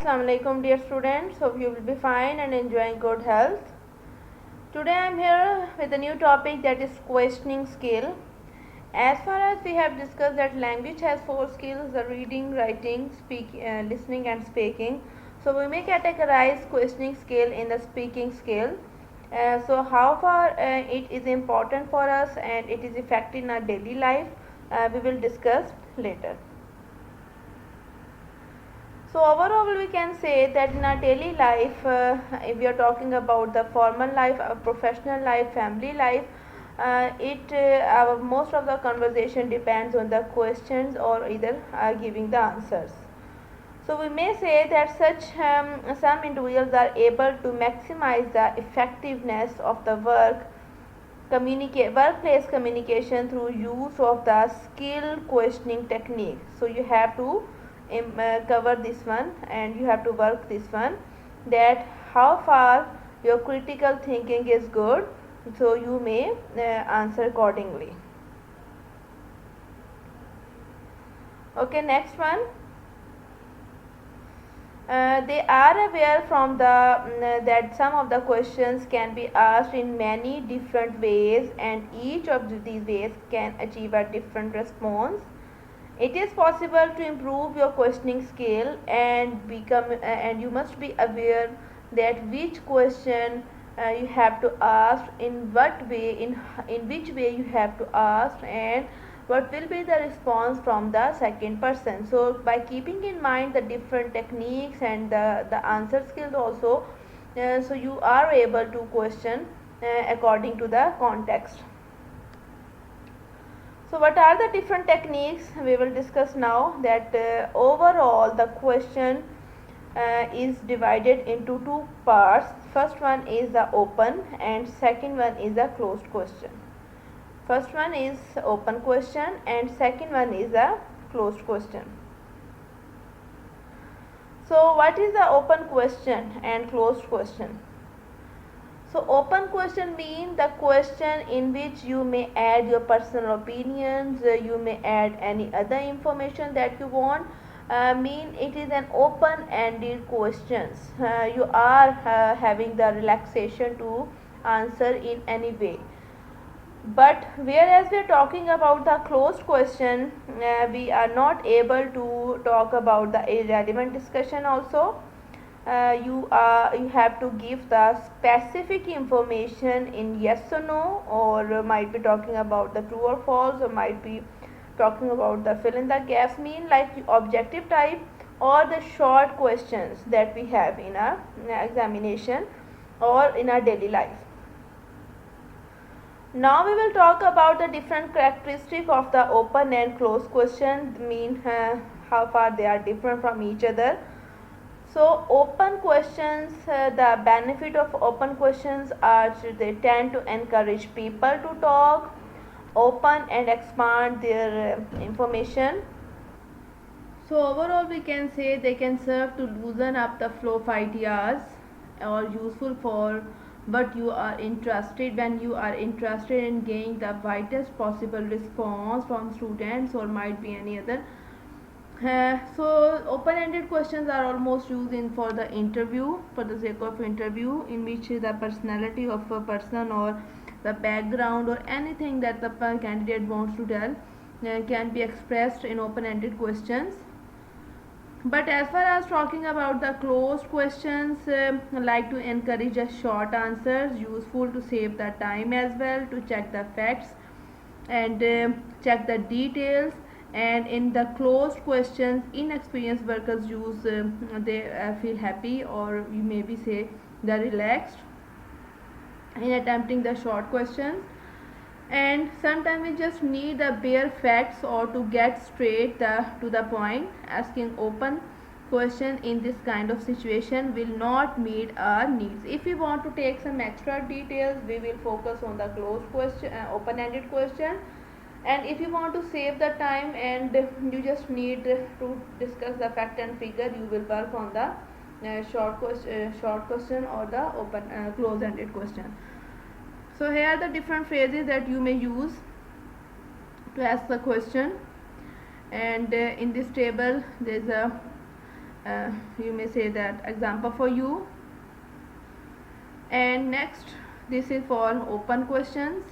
Assalamu alaikum dear students. Hope you will be fine and enjoying good health. Today I am here with a new topic, that is questioning skill. As far as we have discussed that language has 4 skills: the reading, writing, listening and speaking. So we may categorize questioning skill in the speaking skill. So how far it is important for us and it is effective in our daily life, we will discuss later. So overall we can say that in our daily life, if we are talking about the formal life, professional life, family life, most of the conversation depends on the questions or either giving the answers. So we may say that some individuals are able to maximize the effectiveness of the workplace communication through use of the skill questioning technique. So you have to cover this one and you have to work this one, that how far your critical thinking is good, so you may answer accordingly. Okay, next one. They are aware from that some of the questions can be asked in many different ways and each of these ways can achieve a different response. It is possible to improve your questioning skill and you must be aware that which question you have to ask, in what way, in which way you have to ask, and what will be the response from the second person. So by keeping in mind the different techniques and the answer skills also, so you are able to question according to the context. So what are the different techniques we will discuss now? That overall the question is divided into 2 parts. First one is the open and second one is the closed question. First one is open question and second one is a closed question. So what is the open question and closed question? So open question means the question in which you may add your personal opinions, you may add any other information that you want. It is an open-ended questions. You are having the relaxation to answer in any way. But whereas we are talking about the closed question, we are not able to talk about the irrelevant discussion also. You have to give the specific information in yes or no, or might be talking about the true or false, or might be talking about the fill in the gaps, like objective type or the short questions that we have in our examination or in our daily life. Now we will talk about the different characteristics of the open and closed question, how far they are different from each other. So open questions, the benefit of open questions are they tend to encourage people to talk, open and expand their information. So overall we can say they can serve to loosen up the flow of ideas or useful for what you are interested, when you are interested in gaining the widest possible response from students or might be any other. So open-ended questions are almost used for the interview, for the sake of interview, in which the personality of a person or the background or anything that the candidate wants to tell can be expressed in open-ended questions. But as far as talking about the closed questions, like to encourage a short answers, useful to save the time as well, to check the facts and check the details. And in the closed questions, inexperienced workers use they feel happy, or you maybe say they're relaxed in attempting the short questions. And sometimes we just need the bare facts or to get straight to the point. Asking open question in this kind of situation will not meet our needs. If we want to take some extra details, we will focus on the closed question, open-ended question. And if you want to save the time and you just need to discuss the fact and figure, you will work on the short question or the open close-ended question. So here are the different phrases that you may use to ask the question. And in this table there is a you may say that example for you. And next, this is for open questions.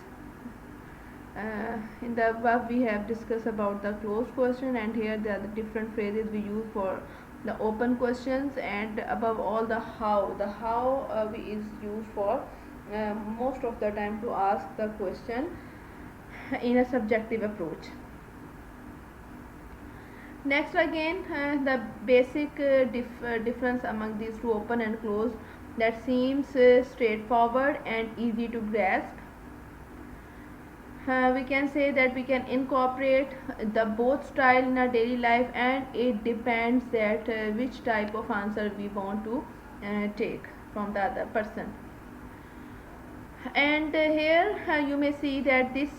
In the above we have discussed about the closed question, and here there are the different phrases we use for the open questions, and above all the how is used for most of the time to ask the question in a subjective approach. Next again, the basic difference among these two, open and closed, that seems straightforward and easy to grasp. We can say that we can incorporate the both style in our daily life, and it depends that which type of answer we want to take from the other person. And here you may see that this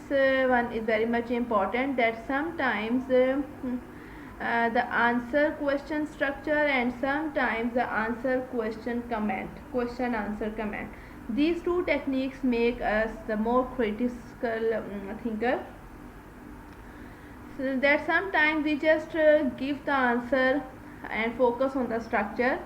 one is very much important, that sometimes the answer question structure and sometimes the answer question answer comment, these two techniques make us the more critical thinker. So that sometimes we just give the answer and focus on the structure,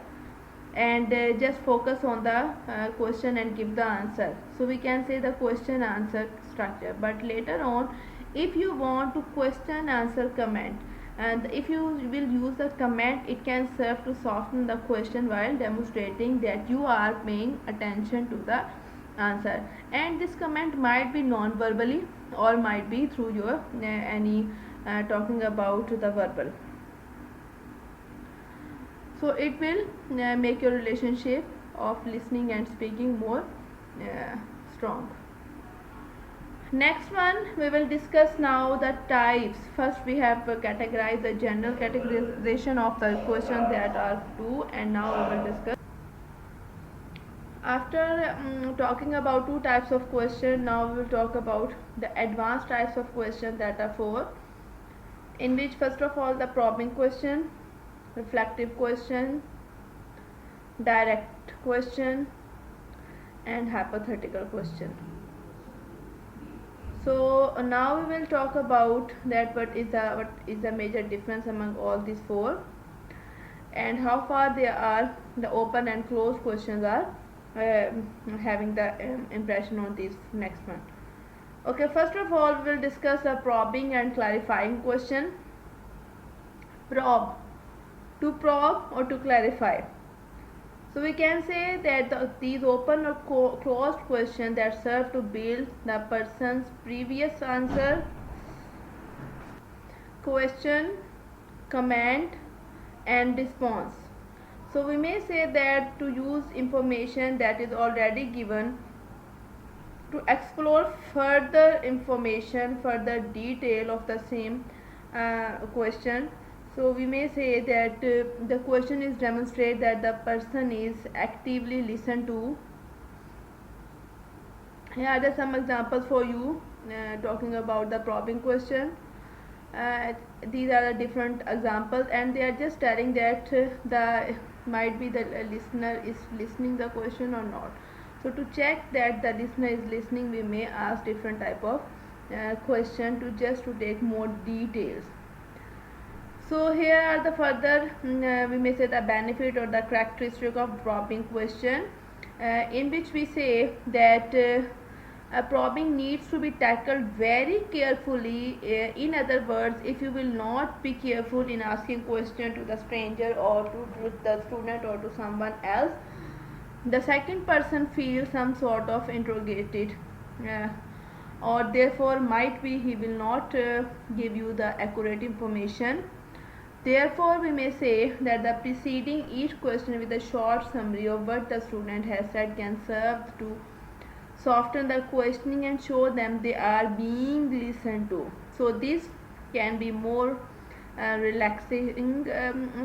and just focus on the question and give the answer. So we can say the question answer structure, but later on if you want to question answer comment, and if you will use the comment, it can serve to soften the question while demonstrating that you are paying attention to the answer. And this comment might be non-verbally or might be through your any talking about the verbal. So it will make your relationship of listening and speaking more strong. Next one, we will discuss now the types. First we have categorized the general categorization of the questions, that are two, and now we will discuss. After talking about two types of question, now we will talk about the advanced types of question, that are four, in which first of all the probing question, reflective question, direct question, and hypothetical question. So now we will talk about that what is the major difference among all these four, and how far they are the open and closed questions are having the impression on this next one. Okay, first of all we will discuss a probing and clarifying question. Probe, to probe or to clarify. So we can say that these open or closed questions that serve to build the person's previous answer, question, comment, and response. So we may say that to use information that is already given to explore further information, further detail of the same question. So we may say that the question is demonstrate that the person is actively listened to. Here are some examples for you talking about the probing question. These are the different examples, and they are just telling that the might be the listener is listening the question or not. So to check that the listener is listening, we may ask different type of question to just to take more details. So here are the further we may say the benefit or the characteristic of probing question, in which we say that probing needs to be tackled very carefully. In other words, if you will not be careful in asking question to the stranger or to the student or to someone else, the second person feels some sort of interrogated, or therefore might be he will not give you the accurate information. Therefore, we may say that the preceding each question with a short summary of what the student has said can serve to soften the questioning and show them they are being listened to. So this can be more relaxing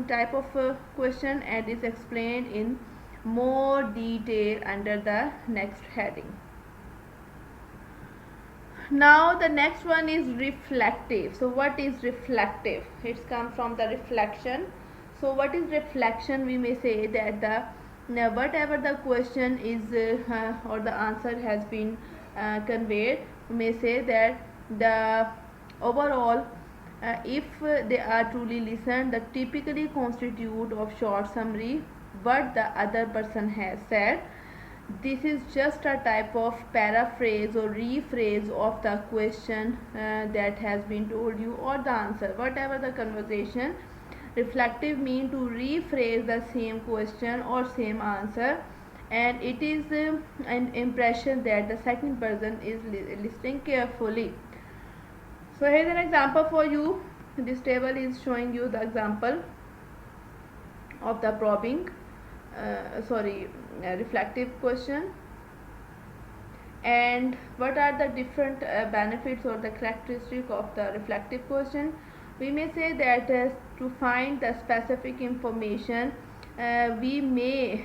type of question, and is explained in more detail under the next heading. Now the next one is reflective. So what is reflective? It's come from the reflection. So what is reflection? We may say that the whatever the question is or the answer has been conveyed, we may say that the overall If they are truly listened, that typically constitute of short summary what the other person has said. This is just a type of paraphrase or rephrase of the question that has been told you, or the answer, whatever the conversation. Reflective mean to rephrase the same question or same answer, and it is an impression that the second person is listening carefully. So here's an example for you. This table is showing you the example of the probing reflective question, and what are the different benefits or the characteristic of the reflective question. We may say that to find the specific information, we may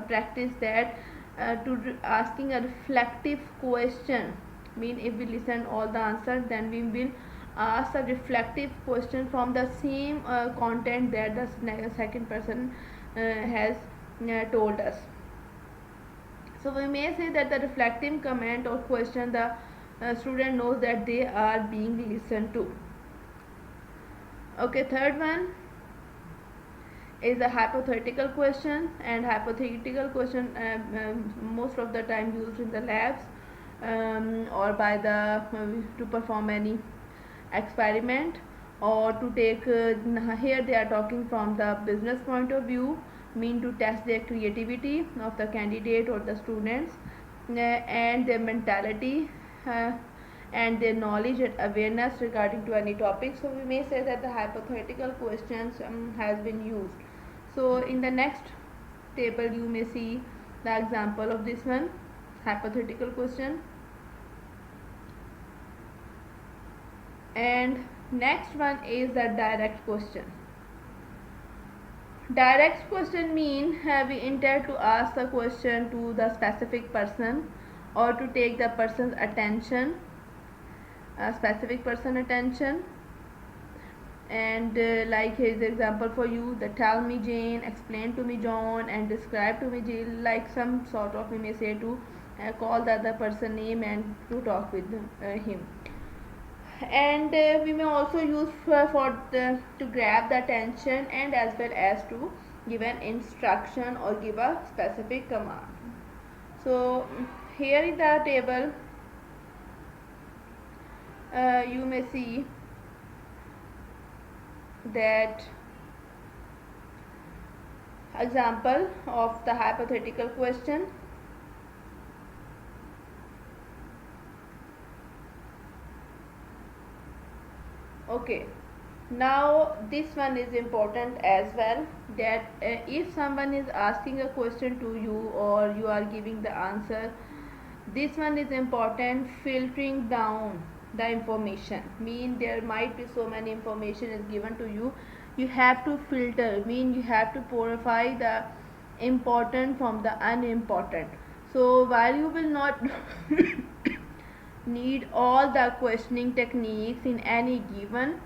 practice that to asking a reflective question. Mean if we listen all the answers, then we will ask a reflective question from the same content that the second person has told us. So we may say that the reflective comment or question, the student knows that they are being listened to. Okay, third one is a hypothetical question, and hypothetical question most of the time used in the labs or by the to perform any experiment, or to take here they are talking from the business point of view, mean to test their creativity of the candidate or the students and their mentality and their knowledge and awareness regarding to any topic. So we may say that the hypothetical questions has been used. So in the next table you may see the example of this one, hypothetical question. And next one is the direct question. Direct question mean we intend to ask the question to the specific person, or to take the person's attention, specific person attention. And like here's the example for you, the tell me Jane, explain to me John, and describe to me Jill, like some sort of, we may say to call the other person name and to talk with him. And we may also use to grab the attention, and as well as to give an instruction or give a specific command. So here in the table you may see that example of the hypothetical question. Okay, now this one is important as well, that if someone is asking a question to you or you are giving the answer, this one is important, filtering down the information. Mean there might be so many information is given to you, you have to filter, mean you have to purify the important from the unimportant. So while you will not need all the questioning techniques in any given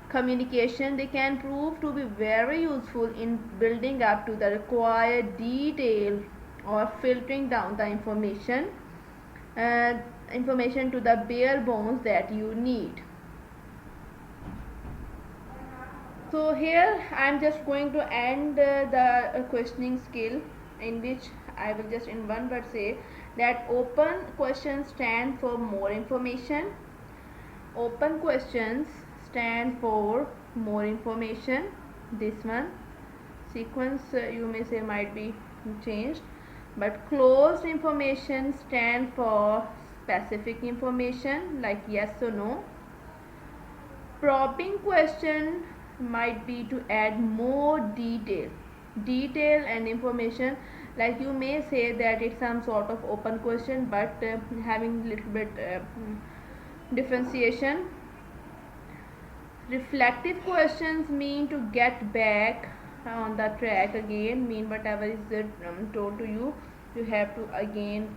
communication, they can prove to be very useful in building up to the required detail or filtering down the information to the bare bones that you need. So here I am just going to end the questioning skill, in which I will just in one word say that open questions stand for more information. Open questions stand for more information. This one sequence you may say might be changed, but closed information stand for specific information like yes or no. Probing question might be to add more detail and information, like you may say that it's some sort of open question but having little bit differentiation. Reflective questions mean to get back on the track again, mean whatever is told to you, you have to again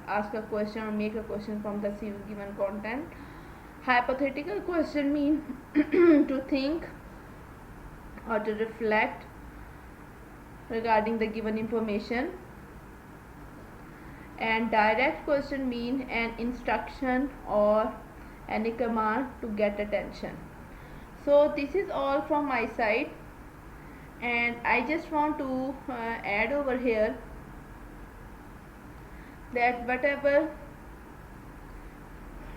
ask a question or make a question from the given content. Hypothetical question mean to think or to reflect regarding the given information. And direct question mean an instruction or any command to get attention. So this is all from my side, and I just want to add over here that whatever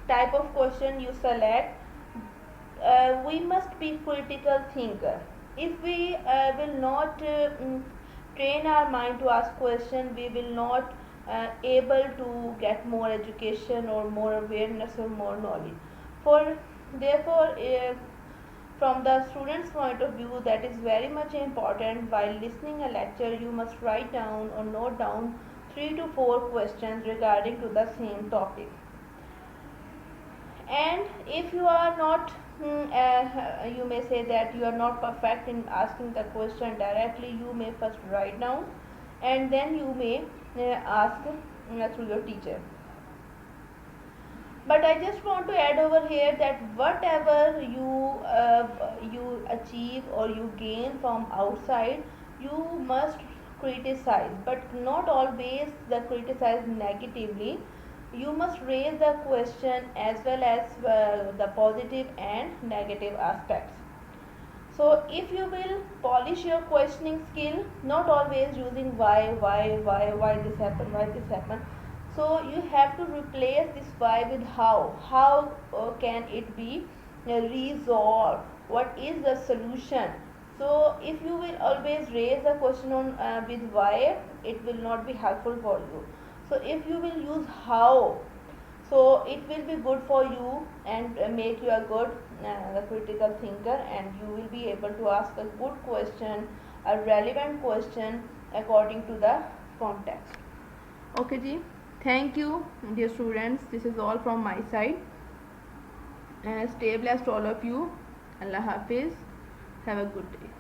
type of question you select, we must be critical thinker. If we will not train our mind to ask question, we will not able to get more education or more awareness or more knowledge. For therefore, from the student's point of view, that is very much important. While listening a lecture, you must write down or note down 3 to 4 questions regarding to the same topic. And if you are not you may say that you are not perfect in asking the question directly, you may first write down and then you may ask through your teacher. But I just want to add over here that whatever you achieve or you gain from outside, you must criticize, but not always the criticize negatively. You must raise the question as well as the positive and negative aspects. So if you will polish your questioning skill, not always using why this happened, why this happened. So you have to replace this why with how. How can it be resolved? What is the solution? So if you will always raise the question on with why, it will not be helpful for you. So if you will use how, so it will be good for you and make you a good critical thinker, and you will be able to ask a good question, a relevant question according to the context. Okay ji, thank you dear students, this is all from my side. Stay blessed all of you. Allah Hafiz, have a good day.